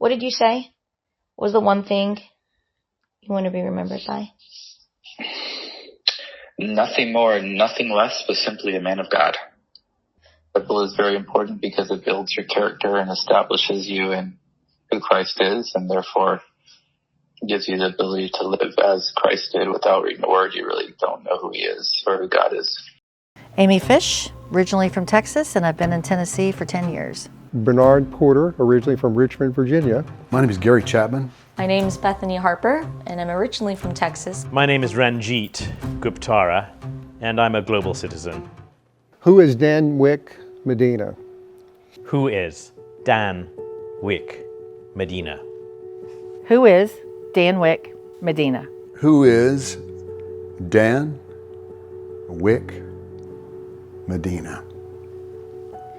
What did you say was the one thing you want to be remembered by? Nothing more, nothing less, but simply a man of God. The Bible is very important because it builds your character and establishes you in who Christ is, and therefore gives you the ability to live as Christ did. Without reading the Word, you really don't know who He is or who God is. Amy Fish, originally from Texas, and I've been in Tennessee for 10 years. Bernard Porter, originally from Richmond, Virginia. My name is Gary Chapman. My name is Bethany Harper, and I'm originally from Texas. My name is Ranjit Guptara, and I'm a global citizen. Who is Dan Wick Medina? Who is Dan Wick Medina? Who is Dan Wick Medina? Who is Dan Wick Medina?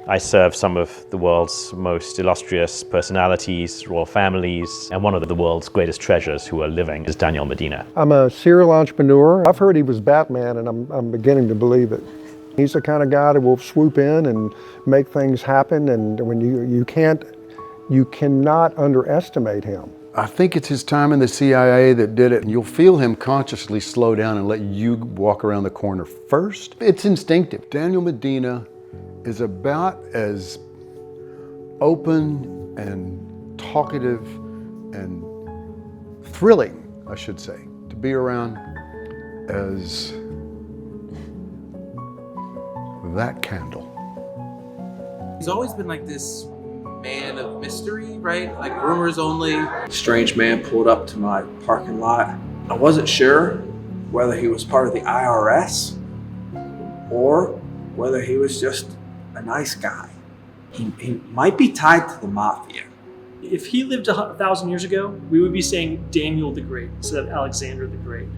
I serve some of the world's most illustrious personalities, royal families, and one of the world's greatest treasures who are living is Daniel Medina. I'm a serial entrepreneur. I've heard he was Batman, and I'm beginning to believe it. He's the kind of guy that will swoop in and make things happen, and when you cannot underestimate him. I think it's his time in the CIA that did it, and you'll feel him consciously slow down and let you walk around the corner first. It's instinctive. Daniel Medina is about as open and talkative and thrilling, I should say, to be around as that candle. He's always been like this man of mystery, right? Like rumors only. Strange man pulled up to my parking lot. I wasn't sure whether he was part of the IRS or whether he was just a nice guy. He might be tied to the mafia. If he lived 1,000 years ago, we would be saying Daniel the Great instead of Alexander the Great.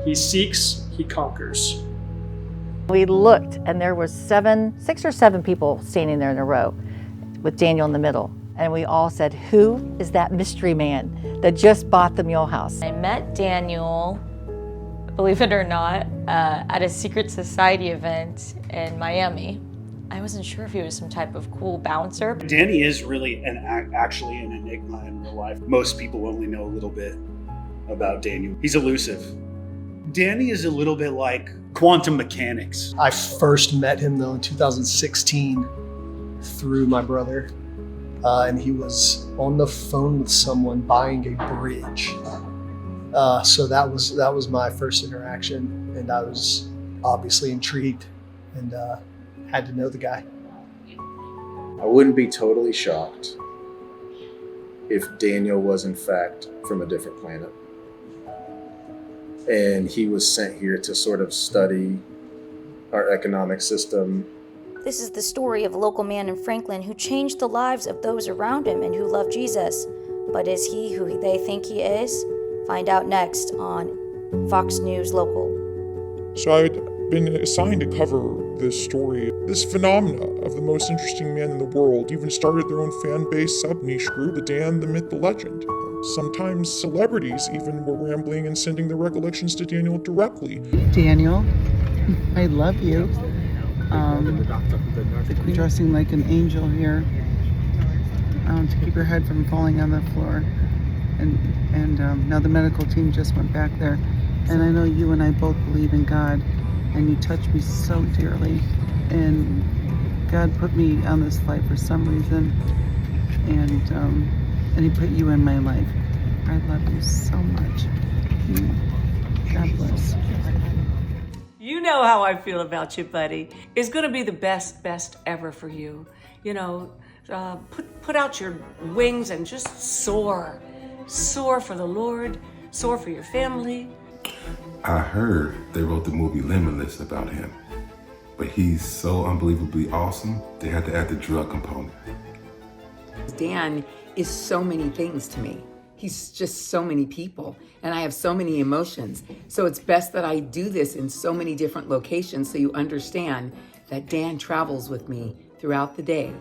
He seeks, he conquers. We looked, and there was 6 or 7 people standing there in a row with Daniel in the middle. And we all said, who is that mystery man that just bought the mule house? I met Daniel, believe it or not, at a secret society event in Miami. I wasn't sure if he was some type of cool bouncer. Danny is really actually an enigma in real life. Most people only know a little bit about Daniel. He's elusive. Danny is a little bit like quantum mechanics. I first met him though in 2016 through my brother, and he was on the phone with someone buying a bridge. So that was my first interaction, and I was obviously intrigued and had to know the guy. I wouldn't be totally shocked if Daniel was in fact from a different planet, and he was sent here to sort of study our economic system. This is the story of a local man in Franklin who changed the lives of those around him and who loved Jesus. But is he who they think he is? Find out next on Fox News Local. So I'd been assigned to cover this story. This phenomena of the most interesting man in the world even started their own fan-based sub-niche group, the Dan, the Myth, the Legend. Sometimes celebrities even were rambling and sending their recollections to Daniel directly. Daniel, I love you. Dressing like an angel here to keep your head from falling on the floor. And now the medical team just went back there. And I know you and I both believe in God, and you touch me so dearly. And God put me on this life for some reason, and He put you in my life. I love you so much. God bless. You know how I feel about you, buddy. It's gonna be the best ever for you. You know, put out your wings and just soar. Soar for the Lord, soar for your family. I heard they wrote the movie Limitless about him, but he's so unbelievably awesome, they had to add the drug component. Dan is so many things to me. He's just so many people, and I have so many emotions. So it's best that I do this in so many different locations so you understand that Dan travels with me throughout the day,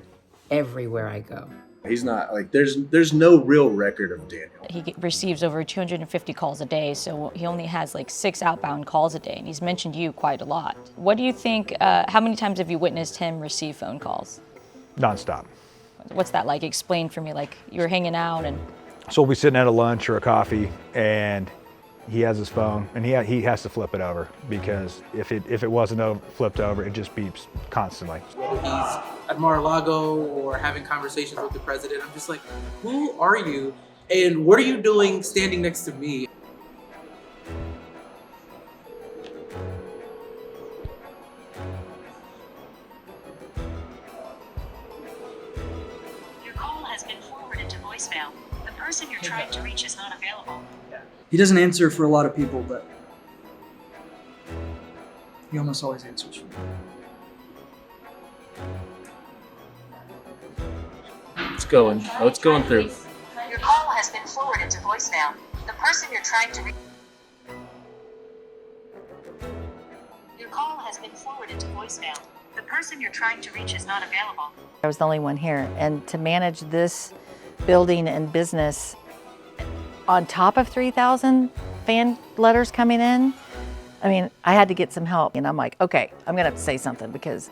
everywhere I go. He's not like, there's no real record of Daniel. He receives over 250 calls a day, so he only has like 6 outbound calls a day, and he's mentioned you quite a lot. What do you think, how many times have you witnessed him receive phone calls? Nonstop. What's that like? Explain for me, like you were hanging out and... So we'll be sitting at a lunch or a coffee, and he has his phone, and he has to flip it over, because if it wasn't flipped over, it just beeps constantly. Whether he's at Mar-a-Lago or having conversations with the president, I'm just like, who are you? And what are you doing standing next to me? Your call has been forwarded to voicemail. The person you're trying to reach is not available. He doesn't answer for a lot of people, but he almost always answers for me. It's going. Oh, it's going through. Your call has been forwarded to voicemail. The person you're trying to reach. Your call has been forwarded to voicemail. The person you're trying to reach is not available. I was the only one here, and to manage this building and business on top of 3,000 fan letters coming in, I mean, I had to get some help. And I'm like, okay, I'm gonna have to say something because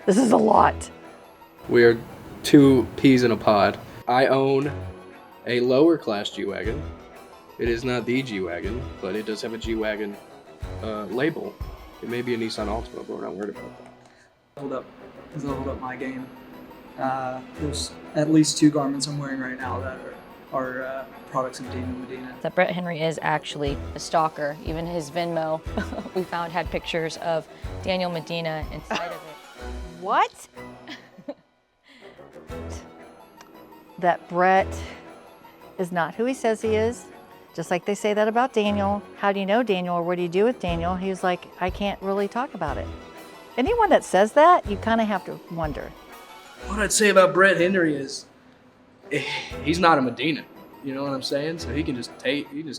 this is a lot. We are two peas in a pod. I own a lower class G-Wagon. It is not the G-Wagon, but it does have a G-Wagon label. It may be a Nissan Altima, but we're not worried about that. He's leveled up my game. There's at least 2 garments I'm wearing right now that are products of Daniel Medina. That Brett Henry is actually a stalker. Even his Venmo, we found, had pictures of Daniel Medina inside of it. What? That Brett is not who he says he is. Just like they say that about Daniel. How do you know Daniel, or what do you do with Daniel? He was like, I can't really talk about it. Anyone that says that, you kind of have to wonder. What I'd say about Brett Henry is he's not a Medina. You know what I'm saying? So he can just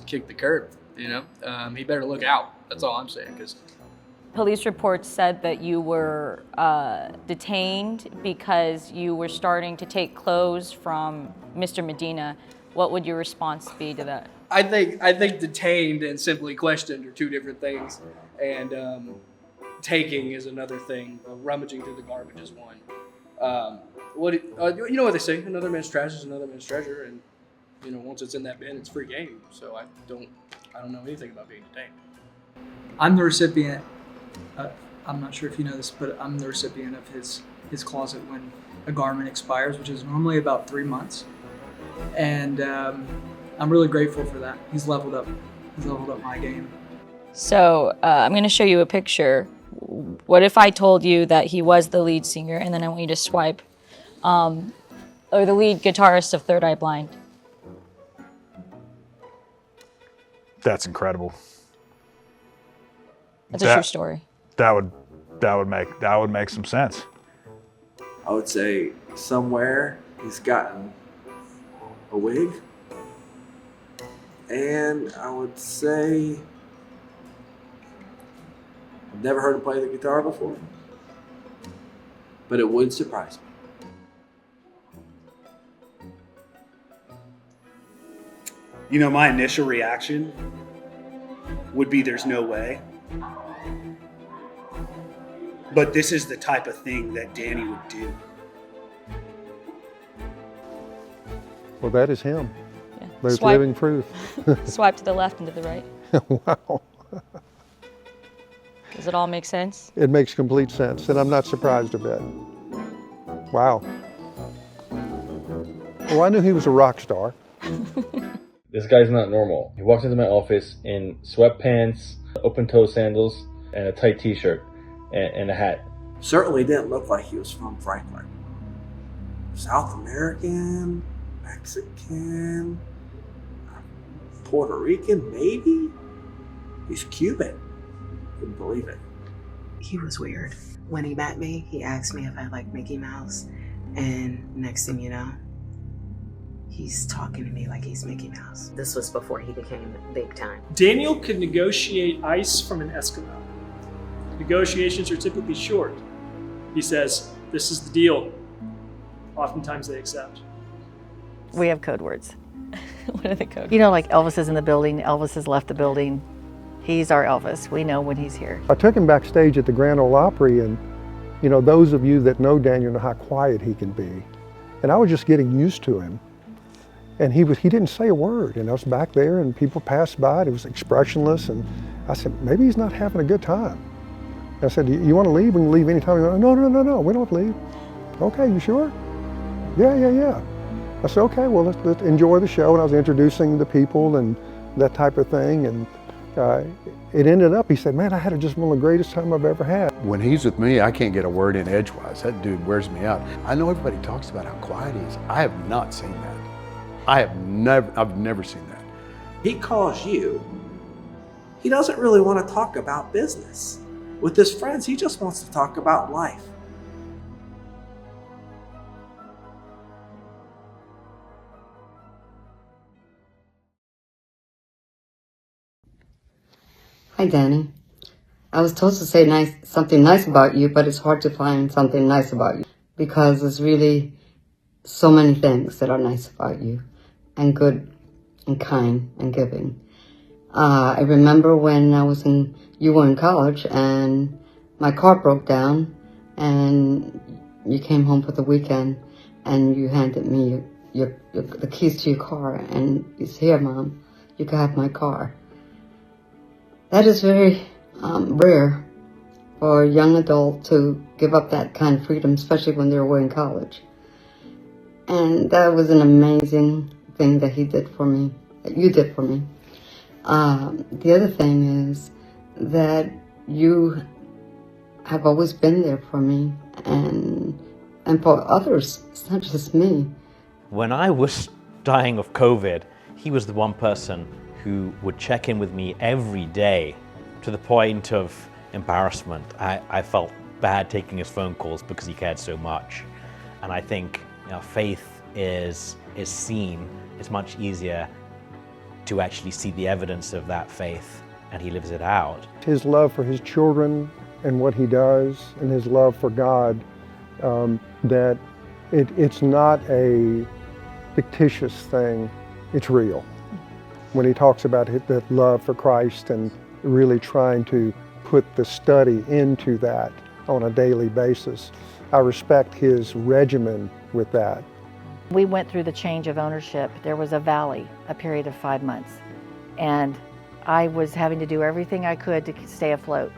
kick the curb, you know? He better look out. That's all I'm saying. Because Police reports said that you were detained because you were starting to take clothes from Mr. Medina. What would your response be to that? I think detained and simply questioned are 2 different things. And taking is another thing. Rummaging through the garbage is one. You know what they say? Another man's trash is another man's treasure. And you know, once it's in that bin, it's free game. So I don't know anything about being detained. I'm the recipient. I'm not sure if you know this, but I'm the recipient of his closet when a garment expires, which is normally about 3 months. And I'm really grateful for that. He's leveled up my game. So I'm going to show you a picture. What if I told you that he was the lead singer, and then I want you to swipe, or the lead guitarist of Third Eye Blind? That's incredible. That's a true story. That would make some sense. I would say somewhere he's gotten a wig. And I would say I've never heard him play the guitar before, but it would surprise me. You know, my initial reaction would be there's no way. But this is the type of thing that Danny would do. Well, that is him. Yeah. There's Swipe. living proof. Swipe to the left and to the right. Wow. Does it all make sense? It makes complete sense, and I'm not surprised a bit. Wow. Well, I knew he was a rock star. This guy's not normal. He walks into my office in sweatpants, open-toe sandals, and a tight t-shirt, and a hat. Certainly didn't look like he was from Franklin. South American, Mexican, Puerto Rican, maybe? He's Cuban. Couldn't believe it. He was weird. When he met me, he asked me if I liked Mickey Mouse, and next thing you know, he's talking to me like he's Mickey Mouse. This was before he became big time. Daniel could negotiate ice from an Eskimo. Negotiations are typically short. He says, "This is the deal." Oftentimes they accept. We have code words. What are the code words? You know, like Elvis is in the building, Elvis has left the building. He's our Elvis. We know when he's here. I took him backstage at the Grand Ole Opry, and you know, those of you that know Daniel know how quiet he can be. And I was just getting used to him. And he didn't say a word. And I was back there and people passed by and he was expressionless. And I said, maybe he's not having a good time. And I said, you want to leave? We can leave anytime. He went, no, we don't leave. Okay, you sure? Yeah. I said, okay, well, let's enjoy the show. And I was introducing the people and that type of thing. And it ended up, he said, man, I had just one of the greatest time I've ever had. When he's with me, I can't get a word in edgewise. That dude wears me out. I know everybody talks about how quiet he is. I have not seen that. I've never seen that. He calls you. He doesn't really want to talk about business. With his friends, he just wants to talk about life. Hi, Danny. I was told to say something nice about you, but it's hard to find something nice about you because there's really so many things that are nice about you and good and kind and giving. I remember when you were in college and my car broke down and you came home for the weekend and you handed me the keys to your car and you said, here, Mom, you can have my car. That is very rare for a young adult to give up that kind of freedom, especially when they're away in college. And that was an amazing thing that he did for me, that you did for me. The other thing is that you have always been there for me and for others. It's not just me. When I was dying of COVID, he was the one person who would check in with me every day to the point of embarrassment. I felt bad taking his phone calls because he cared so much. And I think faith is seen. It's much easier to actually see the evidence of that faith, and he lives it out. His love for his children and what he does, and his love for God, that it's not a fictitious thing, it's real. When he talks about that love for Christ and really trying to put the study into that on a daily basis, I respect his regimen with that. We went through the change of ownership. There was a valley, a period of 5 months, and I was having to do everything I could to stay afloat.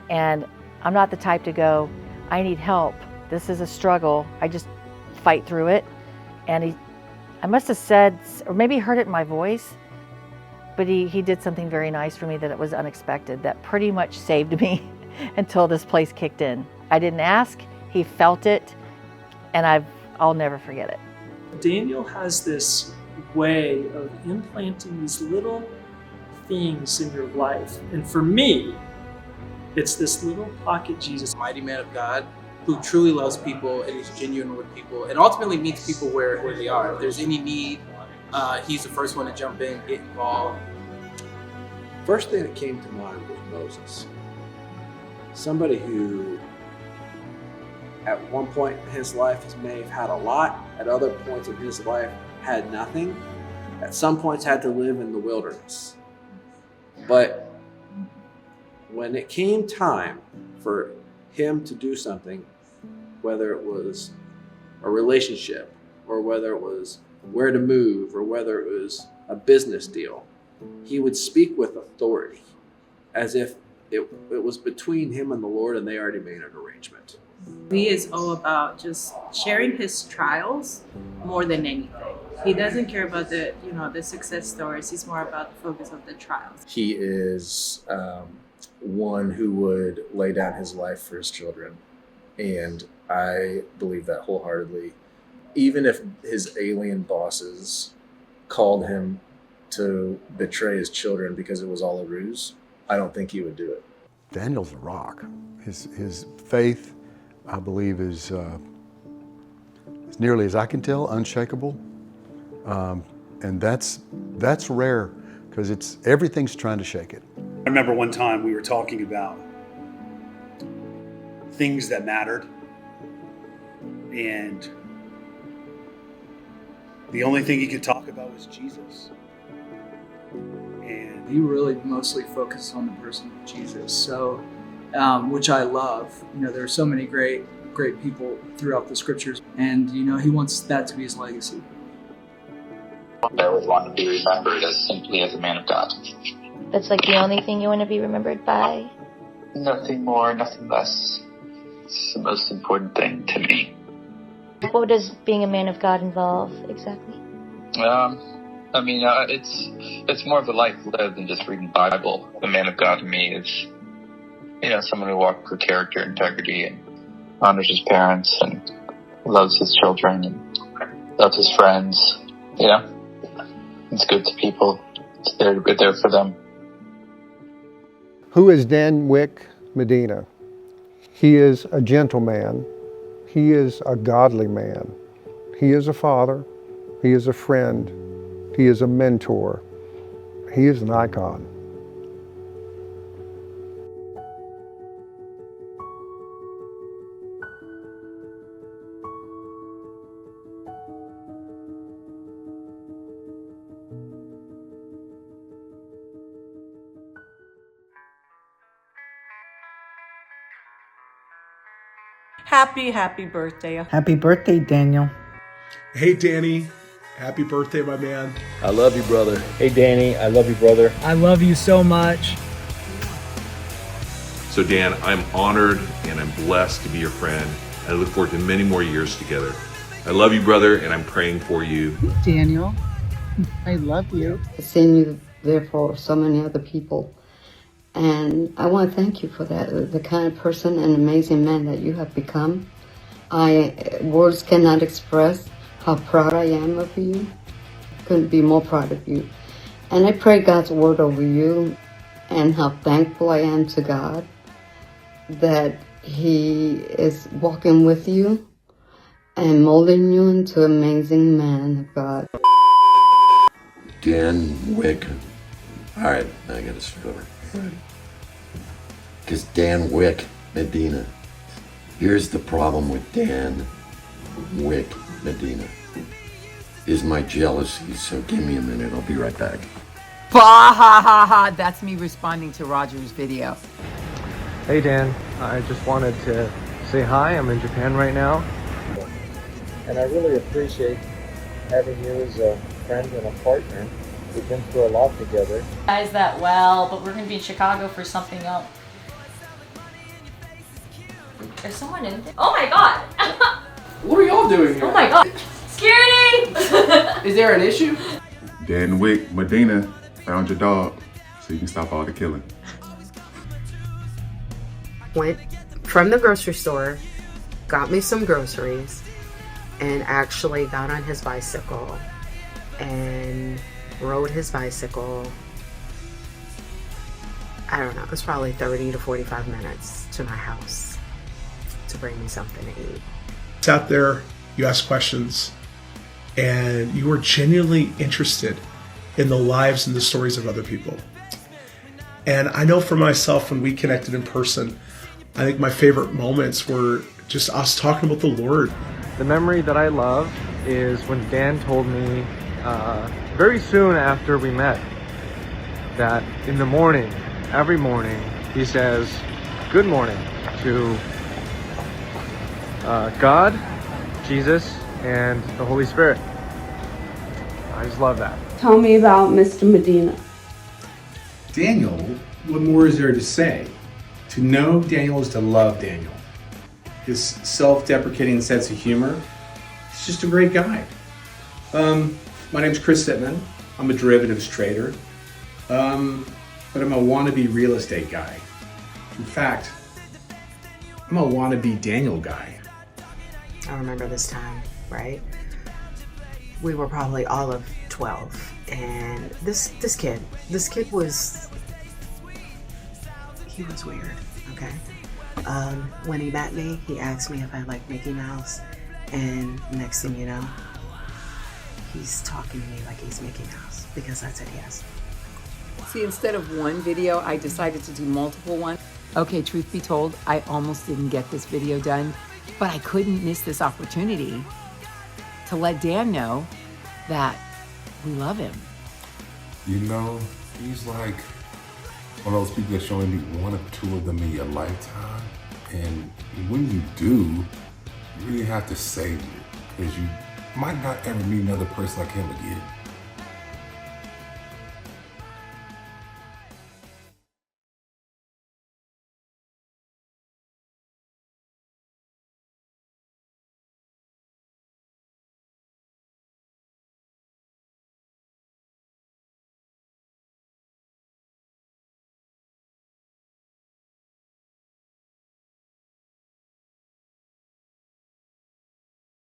And I'm not the type to go, I need help, this is a struggle, I just fight through it. And I must have said, or maybe heard it in my voice, but he did something very nice for me that it was unexpected, that pretty much saved me until this place kicked in. I didn't ask, he felt it, and I'll never forget it. Daniel has this way of implanting these little things in your life. And for me, it's this little pocket Jesus. Mighty man of God who truly loves people and is genuine with people and ultimately meets people where they are. If there's any need, he's the first one to jump in, get involved. First thing that came to mind was Moses. Somebody who at one point in his life may have had a lot, at other points in his life had nothing, at some points had to live in the wilderness. But when it came time for him to do something, whether it was a relationship or whether it was where to move or whether it was a business deal, he would speak with authority as if it was between him and the Lord and they already made an arrangement. He is all about just sharing his trials more than anything. He doesn't care about the success stories. He's more about the focus of the trials. He is one who would lay down his life for his children. And I believe that wholeheartedly. Even if his alien bosses called him to betray his children because it was all a ruse, I don't think he would do it. Daniel's a rock. His faith, I believe, is as nearly as I can tell, unshakable. And that's rare because everything's trying to shake it. I remember one time we were talking about things that mattered, and the only thing he could talk about was Jesus. And he really mostly focused on the person of Jesus, so which I love. There are so many great great people throughout the scriptures. And, he wants that to be his legacy. I would want to be remembered as simply as a man of God. That's like the only thing you want to be remembered by? Nothing more, nothing less. It's the most important thing to me. What does being a man of God involve exactly? It's more of a life lived than just reading the Bible. The man of God to me is, someone who walks with character, integrity, and honors his parents, and loves his children, and loves his friends. It's good to people. It's there to be there for them. Who is Dan Wick Medina? He is a gentleman. He is a godly man. He is a father. He is a friend. He is a mentor. He is an icon. Happy birthday. Happy birthday, Daniel. Hey, Danny. Happy birthday, my man. I love you, brother. Hey, Danny. I love you, brother. I love you so much. So, Dan, I'm honored and I'm blessed to be your friend. I look forward to many more years together. I love you, brother, and I'm praying for you. Daniel, I love you. I've seen you there for so many other people. And I want to thank you for that, the kind of person and amazing man that you have become. Words cannot express how proud I am of you. Couldn't be more proud of you. And I pray God's word over you and how thankful I am to God that He is walking with you and molding you into an amazing man of God. Dan Wick. All right, I got to start over. Because Dan Wick Medina. Here's the problem with Dan Wick Medina. Is my jealousy, so give me a minute, I'll be right back. Bah ha ha ha, that's me responding to Roger's video. Hey Dan, I just wanted to say hi. I'm in Japan right now. And I really appreciate having you as a friend and a partner. We've been through a lot together. Guys that well, but we're gonna be in Chicago for something else. There's someone in there. Oh my god! What are y'all doing here? Oh my god! Security! Is there an issue? Dan Wick Medina found your dog, so you can stop all the killing. Went from the grocery store, got me some groceries, and actually got on his bicycle and rode his bicycle. I don't know, it was probably 30 to 45 minutes to my house to bring me something to eat. Sat there, you asked questions, and you were genuinely interested in the lives and the stories of other people. And I know for myself, when we connected in person, I think my favorite moments were just us talking about the Lord. The memory that I love is when Dan told me very soon after we met that in the morning, every morning, he says, "Good morning" to God, Jesus, and the Holy Spirit. I just love that. Tell me about Mr. Medina. Daniel, what more is there to say? To know Daniel is to love Daniel. His self-deprecating sense of humor, he's just a great guy. My name's Chris Sittman. I'm a derivatives trader, but I'm a wannabe real estate guy. In fact, I'm a wannabe Daniel guy. I remember this time, right? We were probably all of 12, and this kid was, he was weird, okay? When he met me, he asked me if I liked Mickey Mouse, and next thing you know, he's talking to me like he's Mickey Mouse, because that's what he is. See, instead of one video, I decided to do multiple ones. Okay, truth be told, I almost didn't get this video done, but I couldn't miss this opportunity to let Dan know that we love him. You know, he's like one of those people that's showing me one or two of them in your lifetime. And when you do, you really have to savor it, because you might not ever meet another person like him again.